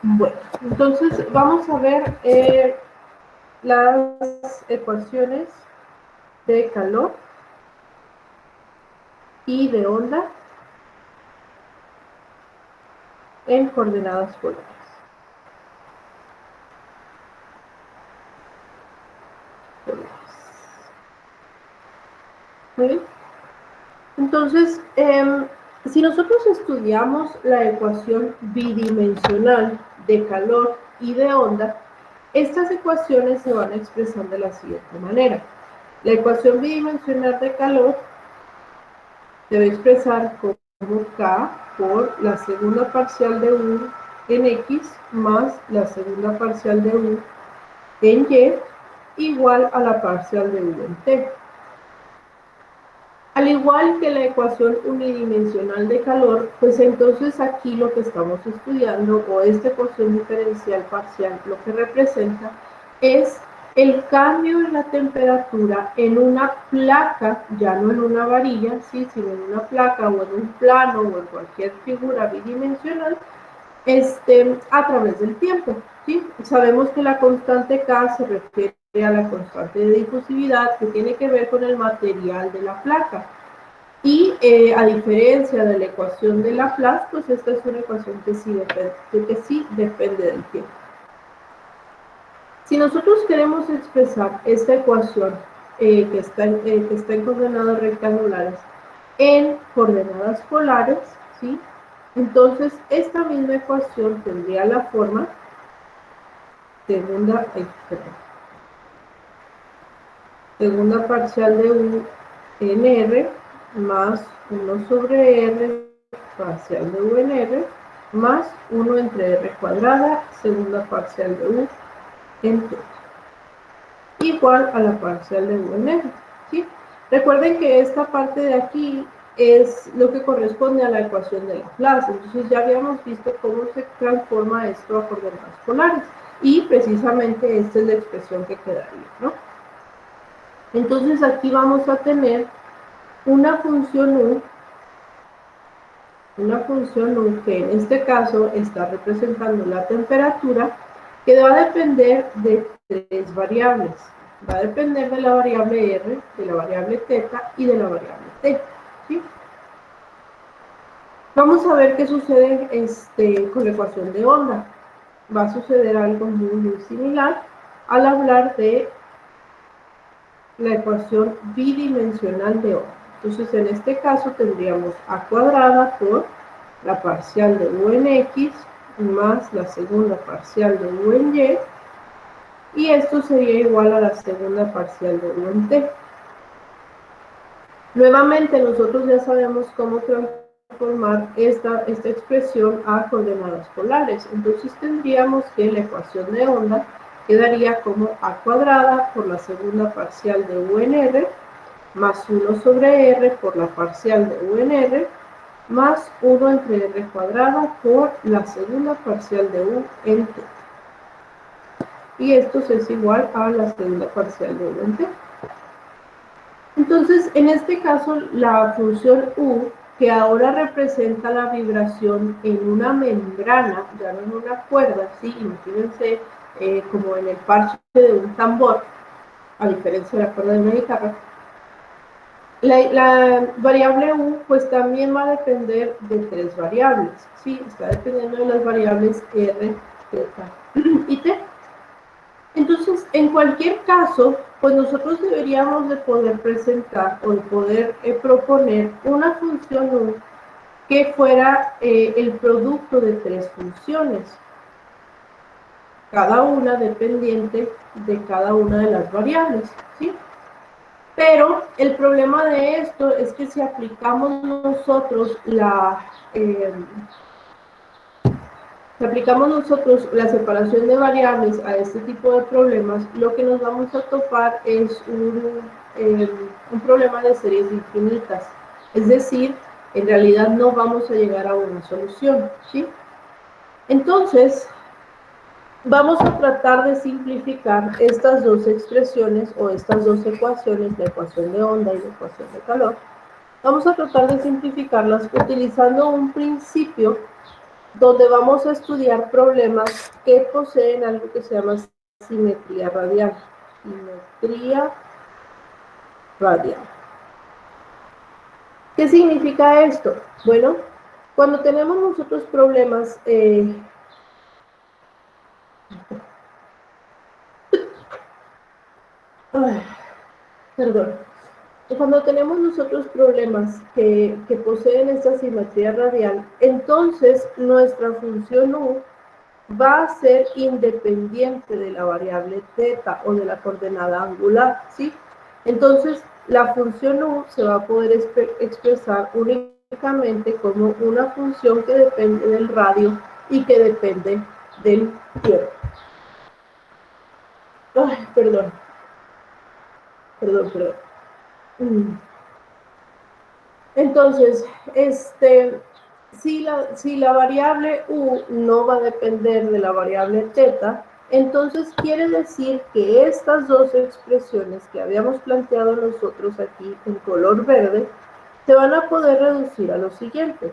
Bueno, entonces vamos a ver las ecuaciones de calor y de onda en coordenadas polares. Muy bien. Entonces, si nosotros estudiamos la ecuación bidimensional de calor y de onda, estas ecuaciones se van a expresar de la siguiente manera. La ecuación bidimensional de calor se va a expresar como K por la segunda parcial de U en X más la segunda parcial de U en Y igual a la parcial de U en T. Al igual que la ecuación unidimensional de calor, pues entonces aquí lo que estamos estudiando, o esta ecuación diferencial parcial, lo que representa es el cambio en la temperatura en una placa, ya no en una varilla, ¿sí? Sino en una placa o en un plano o en cualquier figura bidimensional, a través del tiempo, ¿sí? Sabemos que la constante K se refiere a la constante de difusividad que tiene que ver con el material de la placa. Y a diferencia de la ecuación de Laplace, pues esta es una ecuación que sí depende del tiempo. Si nosotros queremos expresar esta ecuación que está en coordenadas rectangulares en coordenadas polares, ¿sí? Entonces esta misma ecuación tendría la forma segunda parcial de U en R más 1 sobre R parcial de U en R más 1 entre R cuadrada, segunda parcial de U en T, igual a la parcial de U en R, ¿sí? Recuerden que esta parte de aquí es lo que corresponde a la ecuación de Laplace, entonces ya habíamos visto cómo se transforma esto a coordenadas polares, y precisamente esta es la expresión que quedaría, ¿no? Entonces aquí vamos a tener una función U que en este caso está representando la temperatura, que va a depender de tres variables. Va a depender de la variable R, de la variable θ y de la variable T, ¿sí? Vamos a ver qué sucede con la ecuación de onda. Va a suceder algo muy similar al hablar de la ecuación bidimensional de onda. Entonces, en este caso tendríamos a cuadrada por la parcial de U en X más la segunda parcial de U en Y, y esto sería igual a la segunda parcial de U en T. Nuevamente, nosotros ya sabemos cómo transformar esta expresión a coordenadas polares. Entonces, tendríamos que la ecuación de onda quedaría como a cuadrada por la segunda parcial de U en R más 1 sobre R por la parcial de U en R más 1 entre R cuadrada por la segunda parcial de U en T. Y esto es igual a la segunda parcial de U en T. Entonces, en este caso, la función U, que ahora representa la vibración en una membrana, ya no en una cuerda, ¿sí? Imagínense como en el parche de un tambor, a diferencia de la cuerda de una guitarra. La variable U pues también va a depender de tres variables, ¿sí? Está dependiendo de las variables R, θ y T. Entonces, en cualquier caso, pues nosotros deberíamos de poder presentar o de poder proponer una función U que fuera el producto de tres funciones, cada una dependiente de cada una de las variables, ¿sí? Pero el problema de esto es que si aplicamos nosotros la separación de variables a este tipo de problemas, lo que nos vamos a topar es un problema de series infinitas. Es decir, en realidad no vamos a llegar a una solución, ¿sí? Entonces, vamos a tratar de simplificar estas dos expresiones o estas dos ecuaciones, la ecuación de onda y la ecuación de calor. Vamos a tratar de simplificarlas utilizando un principio donde vamos a estudiar problemas que poseen algo que se llama simetría radial. Simetría radial. ¿Qué significa esto? Bueno, cuando tenemos nosotros problemas, perdón, cuando tenemos nosotros problemas que poseen esta simetría radial, entonces nuestra función U va a ser independiente de la variable θ o de la coordenada angular, ¿sí? Entonces, la función U se va a poder expresar únicamente como una función que depende del radio y que depende del tiempo. Ay, perdón. Entonces, si la variable U no va a depender de la variable θ, entonces quiere decir que estas dos expresiones que habíamos planteado nosotros aquí en color verde se van a poder reducir a lo siguiente.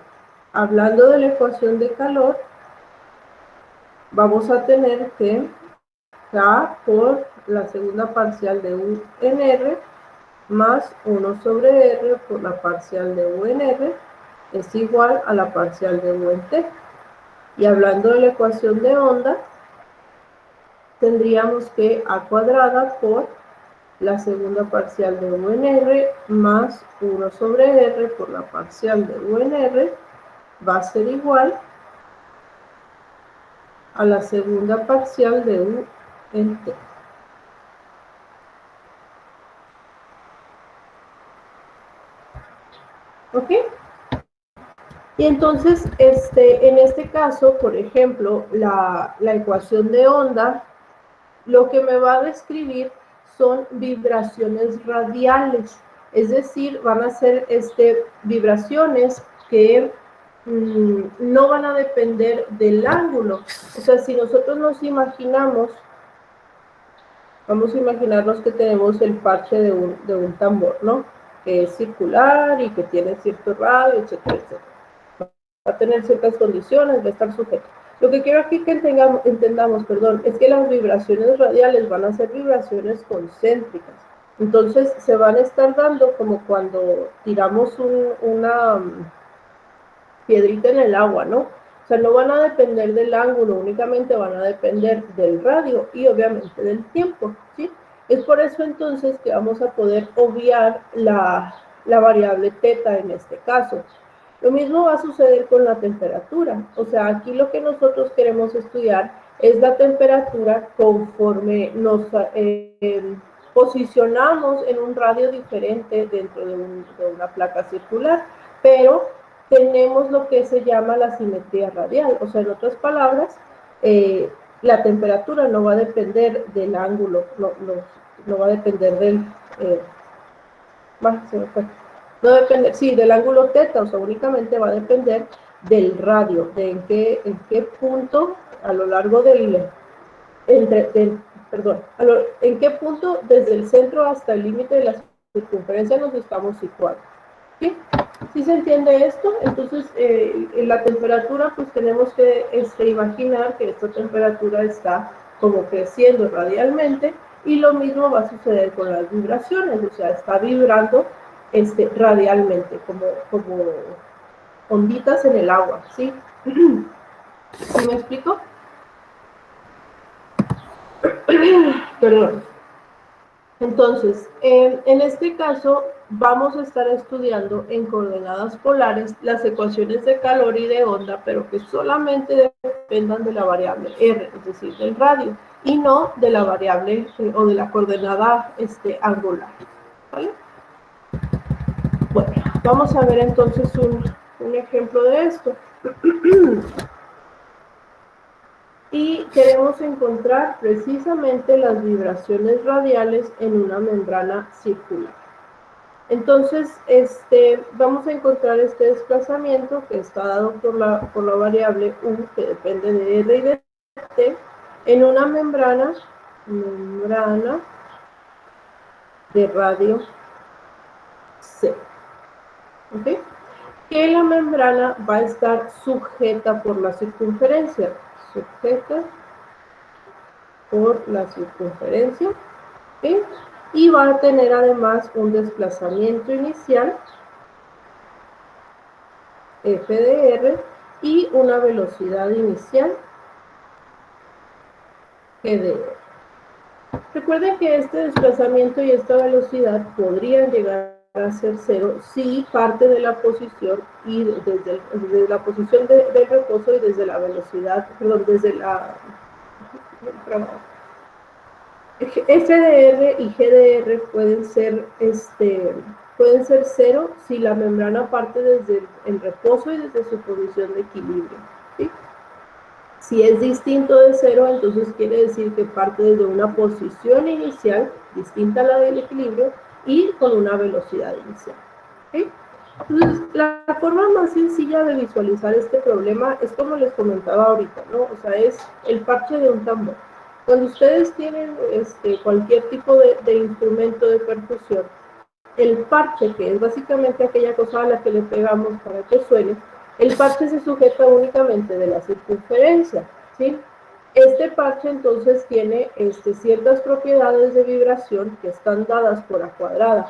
Hablando de la ecuación de calor, vamos a tener que K por la segunda parcial de U en R más 1 sobre R por la parcial de U en R es igual a la parcial de U en T. Y hablando de la ecuación de onda, tendríamos que A cuadrada por la segunda parcial de U en R más 1 sobre R por la parcial de U en R va a ser igual a la segunda parcial de U en T. ¿Ok? Y entonces, en este caso, por ejemplo, la ecuación de onda, lo que me va a describir son vibraciones radiales, es decir, van a ser vibraciones que no van a depender del ángulo. O sea, si nosotros nos imaginamos, vamos a imaginarnos que tenemos el parche de un tambor, ¿no? Que es circular y que tiene cierto radio, etcétera, etcétera. Va a tener ciertas condiciones, va a estar sujeto. Lo que quiero aquí que entendamos, es que las vibraciones radiales van a ser vibraciones concéntricas. Entonces se van a estar dando como cuando tiramos una piedrita en el agua, ¿no? O sea, no van a depender del ángulo, únicamente van a depender del radio y obviamente del tiempo, ¿sí? Es por eso entonces que vamos a poder obviar la variable θ en este caso. Lo mismo va a suceder con la temperatura. O sea, aquí lo que nosotros queremos estudiar es la temperatura conforme nos posicionamos en un radio diferente dentro de una placa circular. Pero tenemos lo que se llama la simetría radial. O sea, en otras palabras, la temperatura no va a depender del ángulo, no va a depender del... se me fue. No depende, sí, del ángulo θ, o sea, únicamente va a depender del radio, de en qué punto a lo largo en qué punto desde el centro hasta el límite de la circunferencia nos estamos situando. ¿Sí? ¿Sí se entiende esto? Entonces, en la temperatura, pues tenemos que imaginar que esta temperatura está como creciendo radialmente, y lo mismo va a suceder con las vibraciones, o sea, está vibrando radialmente, como onditas en el agua, ¿sí? ¿Sí me explico? Perdón. Entonces, en este caso, vamos a estar estudiando en coordenadas polares las ecuaciones de calor y de onda, pero que solamente dependan de la variable R, es decir, del radio, y no de la variable o de la coordenada angular. ¿Vale? Bueno, vamos a ver entonces un ejemplo de esto. Y queremos encontrar precisamente las vibraciones radiales en una membrana circular. Entonces, vamos a encontrar este desplazamiento que está dado por la variable U, que depende de R y de T, en una membrana de radio C. ¿Okay? que la membrana va a estar sujeta por la circunferencia. Sujeta por la circunferencia. ¿Sí? Y va a tener además un desplazamiento inicial, f de r, y una velocidad inicial, g de r. Recuerden que este desplazamiento y esta velocidad podrían llegar a ser cero si parte de la posición y desde la posición del reposo y desde la velocidad, perdón, desde la FDR y GDR pueden ser cero si la membrana parte desde el reposo y desde su posición de equilibrio, ¿sí? Si es distinto de cero, entonces quiere decir que parte desde una posición inicial distinta a la del equilibrio y con una velocidad inicial, ¿sí? Entonces, la forma más sencilla de visualizar este problema es como les comentaba ahorita, ¿no? O sea, es el parche de un tambor. Cuando ustedes tienen cualquier tipo de instrumento de percusión, el parche, que es básicamente aquella cosa a la que le pegamos para que suene, el parche se sujeta únicamente de la circunferencia, ¿sí? Este parche entonces tiene ciertas propiedades de vibración que están dadas por la cuadrada.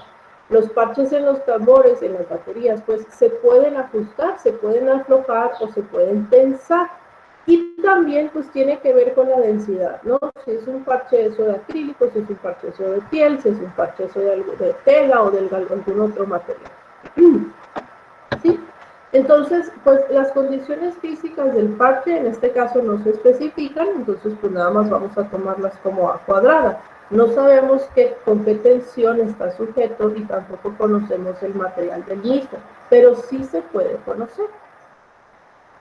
Los parches en los tambores, en las baterías, pues se pueden ajustar, se pueden aflojar o se pueden tensar. Y también pues tiene que ver con la densidad, ¿no? Si es un parche eso de acrílico, si es un parche eso de piel, si es un parche eso de tela o de algún otro material. ¿Sí? Entonces, pues las condiciones físicas del parche en este caso no se especifican, entonces pues nada más vamos a tomarlas como A cuadrada. No sabemos con qué tensión está sujeto y tampoco conocemos el material del mismo, pero sí se puede conocer.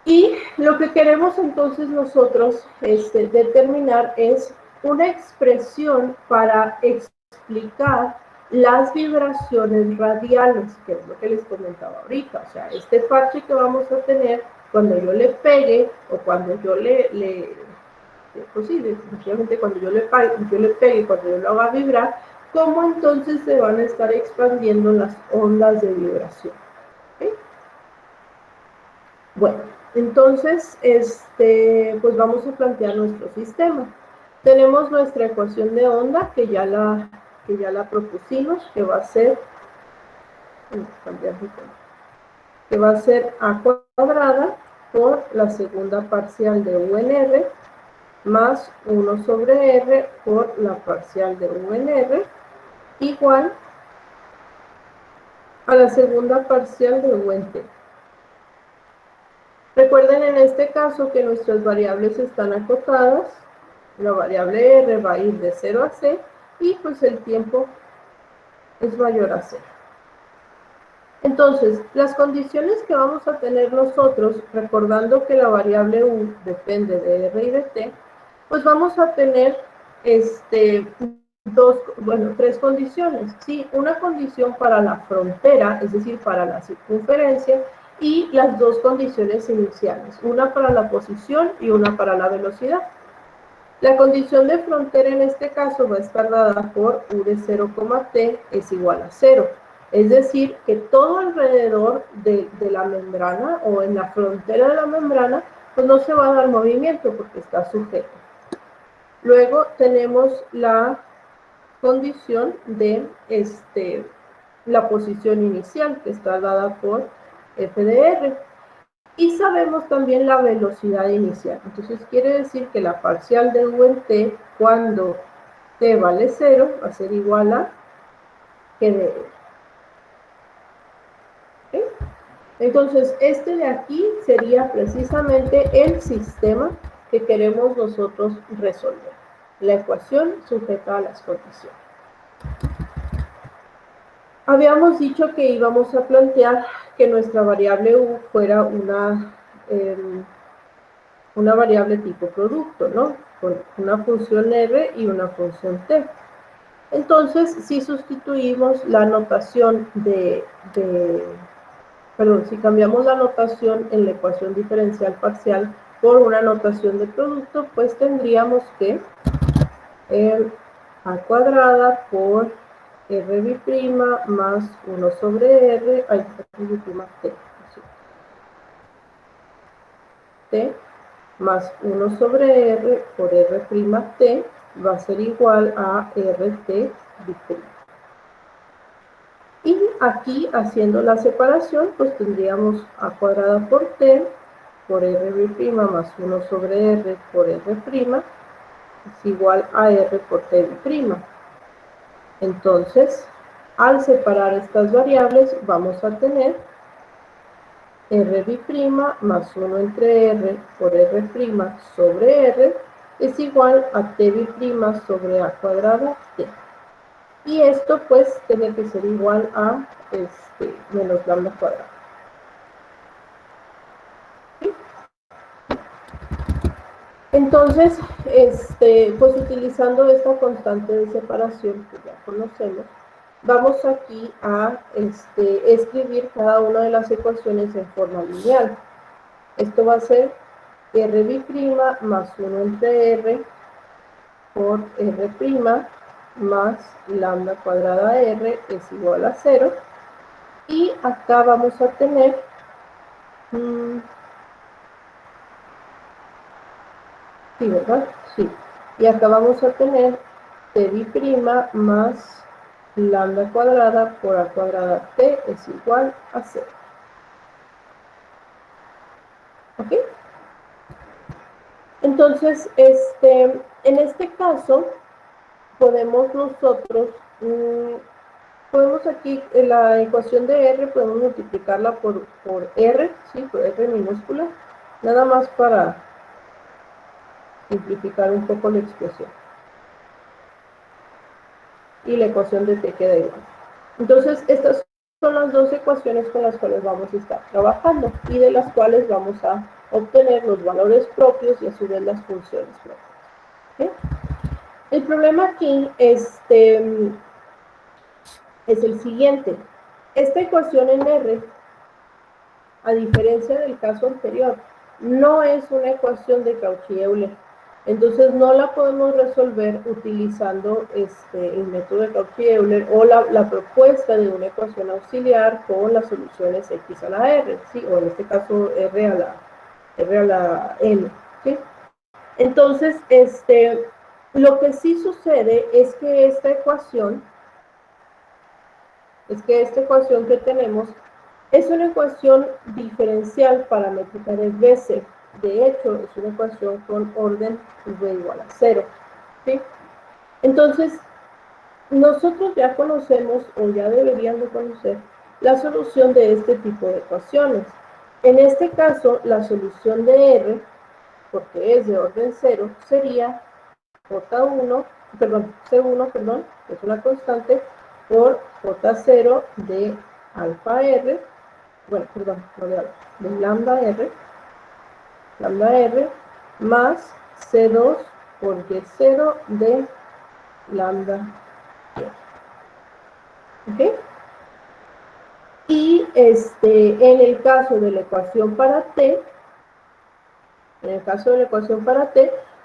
Y lo que queremos entonces nosotros determinar es una expresión para explicar las vibraciones radiales, que es lo que les comentaba ahorita. O sea, este parche que vamos a tener cuando yo le pegue o cuando yo pues sí, definitivamente cuando yo le pegue, cuando yo lo haga vibrar, cómo entonces se van a estar expandiendo las ondas de vibración. ¿Sí? Bueno, entonces, pues vamos a plantear nuestro sistema. Tenemos nuestra ecuación de onda que ya la propusimos, que va a ser, A cuadrada por la segunda parcial de U en R más 1 sobre R por la parcial de U en R igual a la segunda parcial de U en T. Recuerden en este caso que nuestras variables están acotadas. La variable R va a ir de 0 a C y pues el tiempo es mayor a 0. Entonces, las condiciones que vamos a tener nosotros, recordando que la variable U depende de R y de T, pues vamos a tener tres condiciones. ¿Sí? Una condición para la frontera, es decir, para la circunferencia, y las dos condiciones iniciales, una para la posición y una para la velocidad. La condición de frontera en este caso va a estar dada por U de 0, T es igual a 0. Es decir, que todo alrededor de la membrana o en la frontera de la membrana, pues no se va a dar movimiento porque está sujeto. Luego tenemos la condición de la posición inicial, que está dada por F de R. Y sabemos también la velocidad inicial. Entonces quiere decir que la parcial de U en T, cuando T vale 0, va a ser igual a G de R. ¿Okay? Entonces, de aquí sería precisamente el sistema que queremos nosotros resolver. La ecuación sujeta a las condiciones. Habíamos dicho que íbamos a plantear que nuestra variable U fuera una variable tipo producto, ¿no? Con una función R y una función T. Entonces, si sustituimos la notación si cambiamos la notación en la ecuación diferencial parcial por una notación de producto, pues tendríamos que A cuadrada por R' más 1 sobre R, T. t más 1 sobre r por r' t va a ser igual a rt bi'T. Y aquí, haciendo la separación, pues tendríamos a cuadrada por t por r' más 1 sobre r por r' es igual a r por t bi'T. Entonces, al separar estas variables, vamos a tener r bi'T más 1 entre r por r' sobre r es igual a t bi'T sobre a cuadrada t. Y esto pues tiene que ser igual a menos lambda cuadrada. ¿Sí? Entonces, pues utilizando esta constante de separación que ya conocemos, vamos aquí a escribir cada una de las ecuaciones en forma lineal. Esto va a ser r bi'T más 1 entre r por r' más lambda cuadrada r es igual a 0. Y acá vamos a tener sí, ¿verdad? Sí. Y acá vamos a tener t bi'T más lambda cuadrada por a cuadrada t es igual a 0. ¿Ok? Entonces, en este caso, podemos nosotros, podemos aquí, en la ecuación de r, podemos multiplicarla por r, ¿sí? Por r minúscula, nada más para simplificar un poco la expresión. Y la ecuación de t queda igual. Entonces, estas son las dos ecuaciones con las cuales vamos a estar trabajando y de las cuales vamos a obtener los valores propios y a su vez las funciones propias. ¿Sí? El problema aquí es el siguiente. Esta ecuación en R, a diferencia del caso anterior, no es una ecuación de Cauchy-Euler. Entonces no la podemos resolver utilizando el método de Cauchy-Euler o la propuesta de una ecuación auxiliar con las soluciones x a la r, ¿sí? O en este caso r a la n, ¿sí? Entonces, lo que sí sucede es que esta ecuación que tenemos es una ecuación diferencial paramétrica de Bessel. De hecho, es una ecuación con orden v igual a 0. ¿Sí? Entonces, nosotros ya conocemos, o ya deberían de conocer, la solución de este tipo de ecuaciones. En este caso, la solución de R, porque es de orden 0, sería J1, perdón, C1, perdón, que es una constante, por J0 de alfa R, bueno, perdón, no de lambda R, más C2 por Y0 de lambda R. ¿Ok? Y en el caso de la ecuación para T,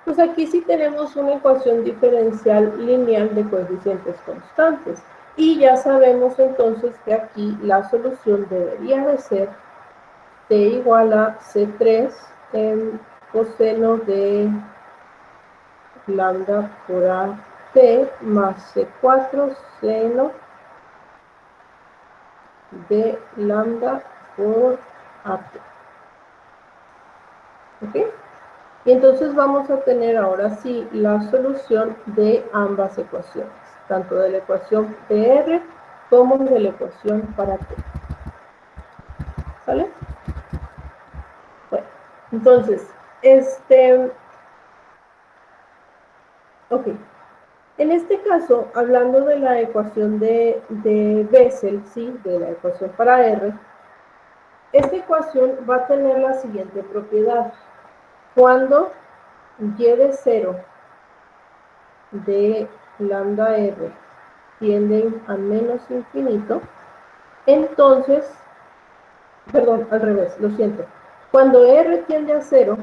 pues aquí sí tenemos una ecuación diferencial lineal de coeficientes constantes. Y ya sabemos entonces que aquí la solución debería de ser t igual a C3 en coseno de lambda por a t más C4 seno de lambda por at. ¿Ok? Y entonces vamos a tener ahora sí la solución de ambas ecuaciones, tanto de la ecuación PR como de la ecuación para T. ¿Sale? Bueno, entonces, ok. En este caso, hablando de la ecuación de Bessel, ¿sí? De la ecuación para R, esta ecuación va a tener la siguiente propiedad. Cuando y de 0 de lambda R tienden a menos infinito, entonces, perdón, al revés, lo siento. Cuando R tiende a 0,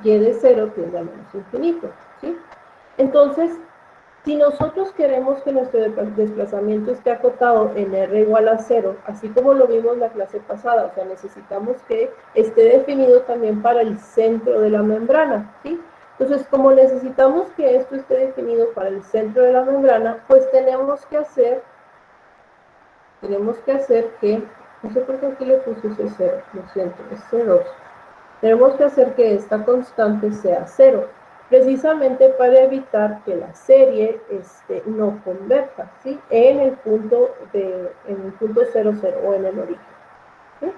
y de 0 tiende a menos infinito, ¿sí? Entonces, Si nosotros queremos que nuestro desplazamiento esté acotado en R igual a 0, así como lo vimos la clase pasada, o sea, necesitamos que esté definido también para el centro de la membrana, ¿sí? Entonces, como necesitamos que esto esté definido para el centro de la membrana, pues tenemos que hacer que, no sé por qué aquí le puse ese 0, lo siento, es C2. Tenemos que hacer que esta constante sea 0, precisamente para evitar que la serie no converja, ¿sí? En el punto 0, 0 o en el origen, ¿sí?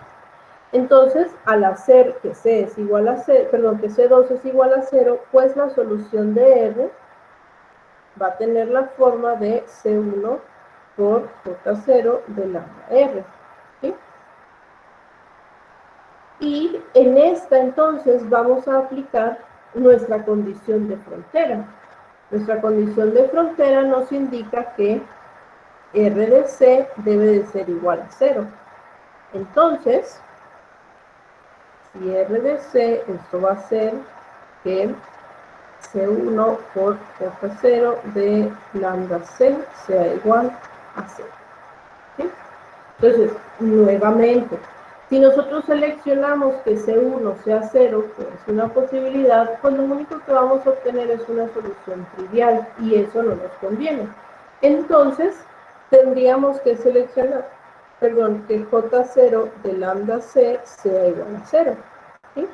Entonces, al hacer que C es igual a C, perdón, que C2 es igual a 0, pues la solución de R va a tener la forma de C1 por J0 de lambda R, ¿sí? Y en esta entonces vamos a aplicar nuestra condición de frontera. Nuestra condición de frontera nos indica que R de C debe de ser igual a 0. Entonces, si R de C, esto va a ser que C1 por J0 de lambda C sea igual a 0. ¿Sí? Entonces, nuevamente, si nosotros seleccionamos que C1 sea 0, que es una posibilidad, pues lo único que vamos a obtener es una solución trivial y eso no nos conviene. Entonces, tendríamos que seleccionar, perdón, que J0 de lambda C sea igual a 0. ¿Sí?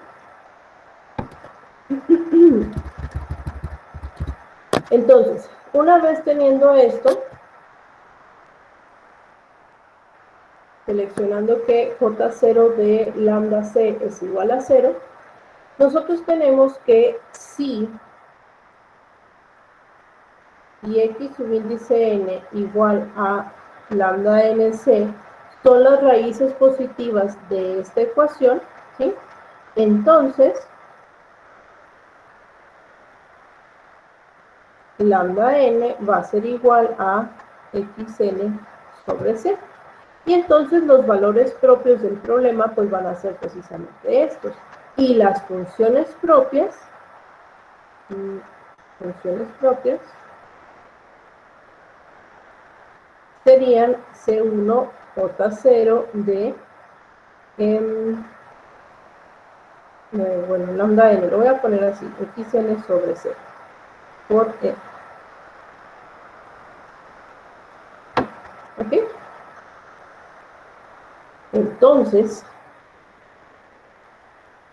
Entonces, una vez teniendo esto, seleccionando que J0 de lambda C es igual a 0, nosotros tenemos que si y x subíndice n igual a lambda nc son las raíces positivas de esta ecuación, ¿sí? Entonces, lambda n va a ser igual a xn sobre c. Y entonces los valores propios del problema pues van a ser precisamente estos. Y las funciones propias serían C1 J0 de bueno, lambda n, lo voy a poner así, xn sobre c por e. ¿Ok? Entonces,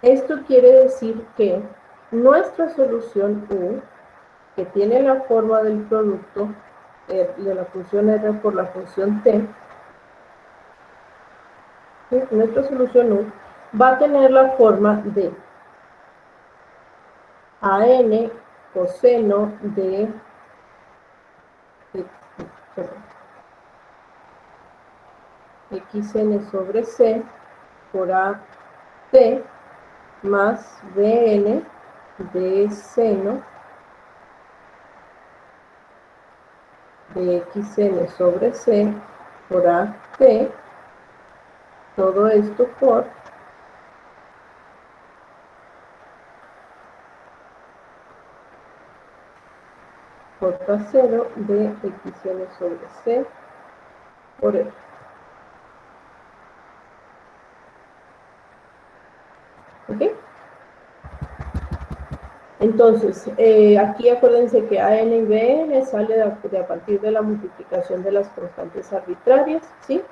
esto quiere decir que nuestra solución U, que tiene la forma del producto de la función R por la función T, ¿sí? Nuestra solución U va a tener la forma de AN coseno de xn sobre c por a t más bn de seno de xn sobre c por a t, todo esto por J0 de xn sobre c por e. ¿Ok? Entonces, aquí acuérdense que AN y BN sale de a partir de la multiplicación de las constantes arbitrarias, ¿sí?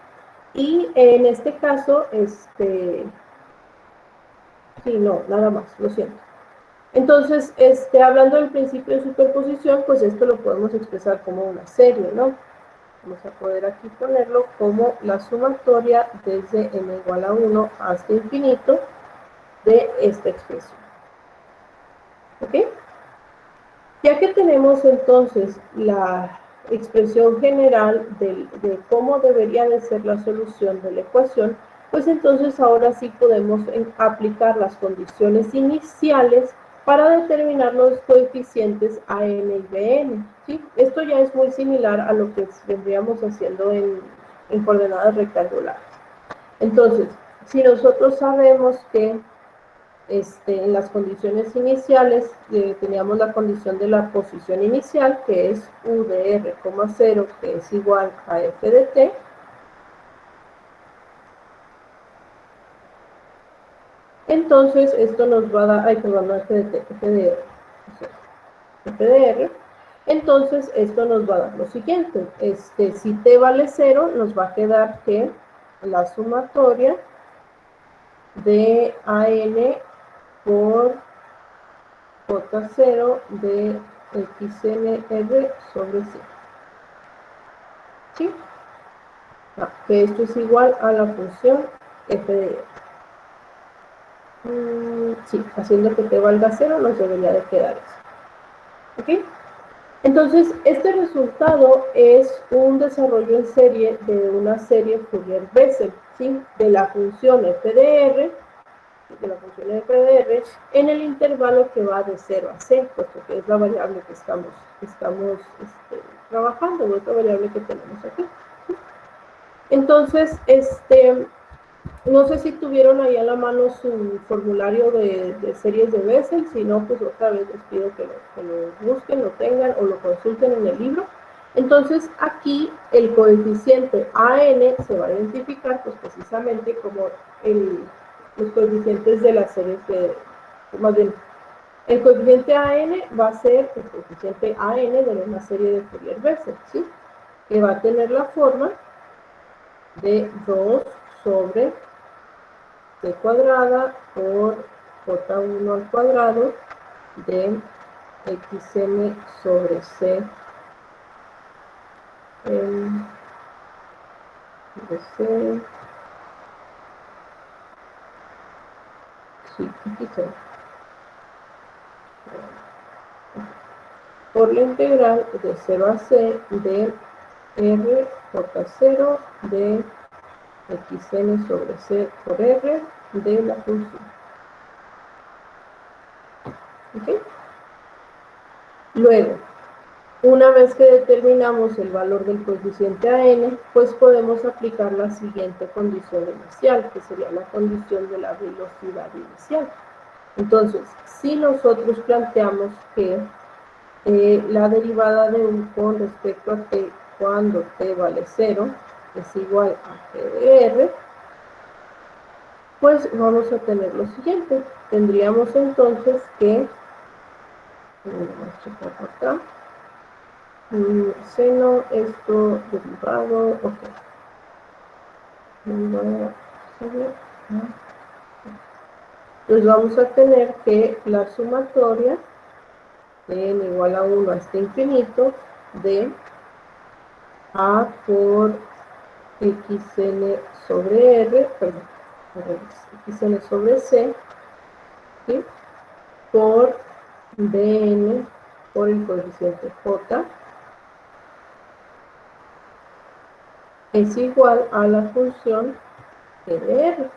Y en este caso, sí, no, nada más, lo siento. Entonces, hablando del principio de superposición, pues esto lo podemos expresar como una serie, ¿no? Vamos a poder aquí ponerlo como la sumatoria desde n igual a 1 hasta infinito de esta expresión. ¿Ok? Ya que tenemos entonces la expresión general de cómo debería de ser la solución de la ecuación, pues entonces ahora sí podemos aplicar las condiciones iniciales para determinar los coeficientes AN y BN, ¿sí? Esto ya es muy similar a lo que vendríamos haciendo en coordenadas rectangulares. Entonces, si nosotros sabemos que en las condiciones iniciales teníamos la condición de la posición inicial, que es U de R, 0, que es igual a F de T. Entonces, esto nos va a dar, F de T, F de R. Entonces, esto nos va a dar lo siguiente. Si T vale 0, nos va a quedar que la sumatoria de AN por J0 de XNR sobre C. ¿Sí? Que esto es igual a la función F de R. Sí, haciendo que T valga 0, nos debería de quedar eso. ¿Ok? Entonces, este resultado es un desarrollo en serie de una serie Fourier-Bessel, ¿sí? De la función f de r, en el intervalo que va de 0 a c, puesto que es la variable que estamos trabajando, o esta variable que tenemos aquí. Entonces, no sé si tuvieron ahí a la mano su formulario de series de Bessel, si no, pues otra vez les pido que lo busquen, lo tengan o lo consulten en el libro. Entonces, aquí el coeficiente AN se va a identificar pues precisamente como los coeficientes de las series más bien, el coeficiente AN va a ser el coeficiente AN de una serie de Fourier-Bessel, ¿sí? Que va a tener la forma de 2 sobre C cuadrada por J1 al cuadrado de XN sobre C de C, sí, XN, por la integral de 0 a C de R J0 de XN sobre C por R de la función. ¿Ok? Luego, una vez que determinamos el valor del coeficiente AN, pues podemos aplicar la siguiente condición inicial, que sería la condición de la velocidad inicial. Entonces, si nosotros planteamos que la derivada de U con respecto a T cuando T vale 0 es igual a T de R, pues vamos a tener lo siguiente. Tendríamos entonces que, vamos a checar acá, seno, esto derivado, ok. Entonces vamos a tener que la sumatoria de n igual a 1 hasta infinito de A por xn sobre R, perdón, xn sobre C, ¿sí? Por dn por el coeficiente j es igual a la función g de R,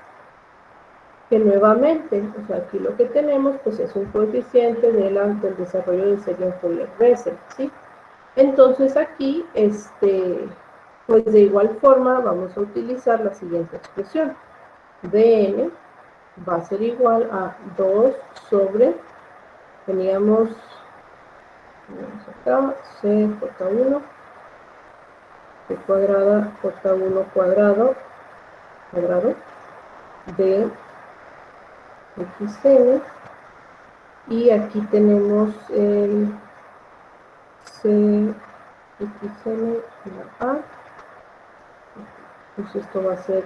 que nuevamente, o sea, aquí lo que tenemos pues es un coeficiente del desarrollo de serie en Fourier-Bessel, ¿sí? Entonces aquí, pues de igual forma vamos a utilizar la siguiente expresión. dn va a ser igual a 2 sobre, teníamos acá, c j1, c cuadrada, j1 cuadrado, de xn, y aquí tenemos el c xn a, pues esto va a ser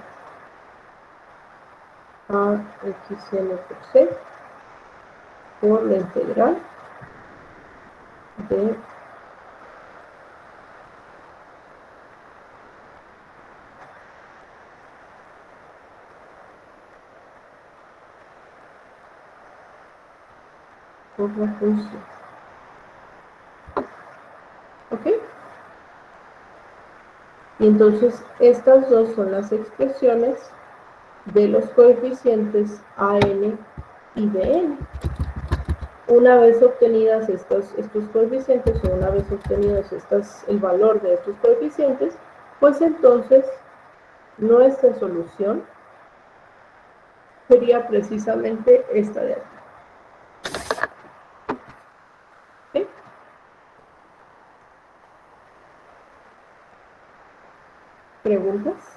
a xn por c por la integral de por la función. ¿Ok? Y entonces estas dos son las expresiones de los coeficientes AN y BN. Una vez obtenidas estos coeficientes, o una vez obtenidos el valor de estos coeficientes, pues entonces nuestra solución sería precisamente esta de aquí. ¿Sí? ¿Preguntas?